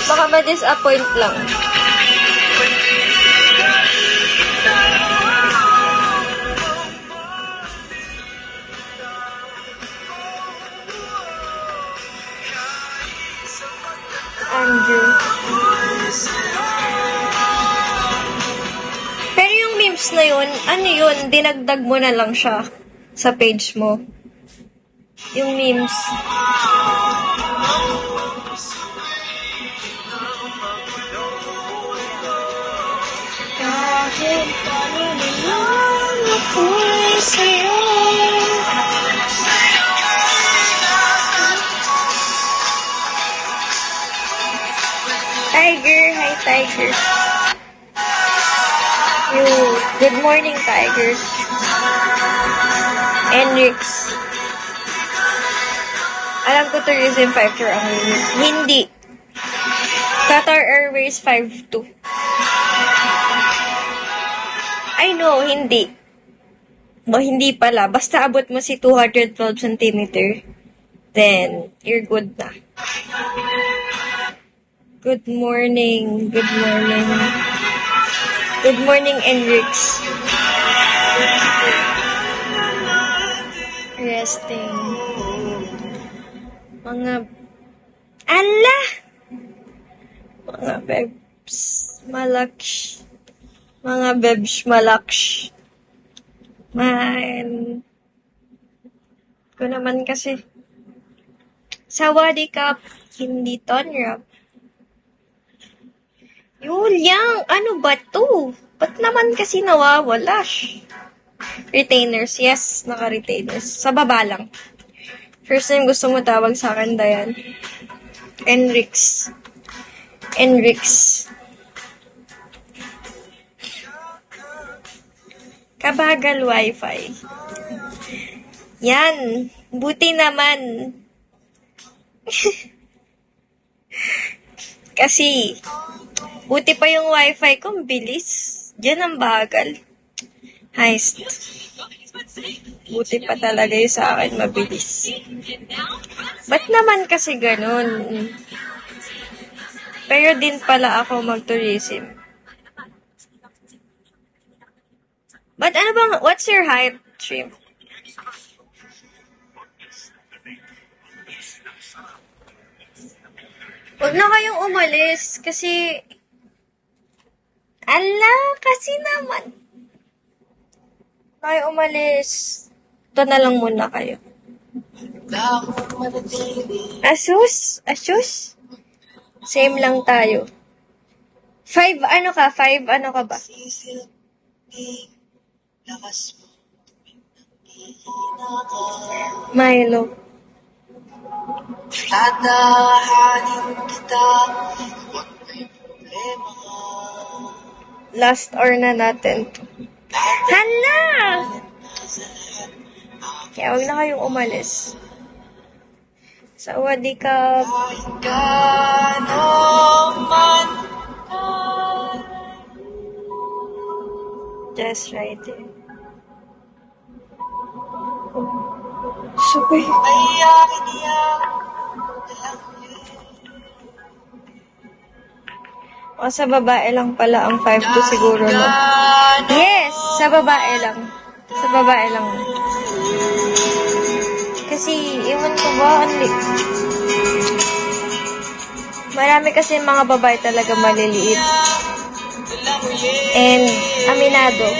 Baka ma-disappoint lang. Andrew. Pero yung memes na yun, ano yun? Dinagdag mo na lang siya sa page mo. Yung memes. Kahit paano nilang ako'y sa'yo. Tiger, hi Tiger. Good morning, Tiger. Enrix. Alam ko Tourism 5 ang hindi. Qatar Airways 5-2. I know, hindi. No, hindi pala. Basta abot mo si 212 cm, then you're good na. Good morning. Good morning. Good morning, Enrix. Resting. Mga... Ala! Mga bebs. Malaksh. Mga bebs malaksh. Man. Ko naman kasi. Sawadee-kap. Hindi tonrap. Yuliang, ano ba to? Ba't naman kasi nawawala? Retainers, yes, naka-retainers. Sa baba lang. First time gusto mo tawag sa akin, Dayan. Enrix. Enrix. Kabagal wifi. Yan. Buti naman. Kasi, buti pa yung wifi ko, bilis. Diyan ang bagal. Heist. Buti pa talaga yung sa akin, mabilis. Ba't naman kasi ganun? Pero din pala ako mag-tourism. But ano bang, what's your height, Shrimp? Huwag na kayong umalis kasi... Ala, kasi naman. Kayo umalis. Ito na lang muna kayo. Asus? Asus? Same lang tayo. 5 ano ka? 5 ano ka ba? Milo. Tatahanin kita. Last hour na natin. Hala! Kaya huwag na kayong umalis. Sawadee-kap. Just right there. Sabay. O, sa babae lang pala ang 5-2 siguro, no? Yes! Sa babae lang. Sa babae lang. Kasi, iwan ko ba, marami kasi mga babae talaga maliliit. And, aminado.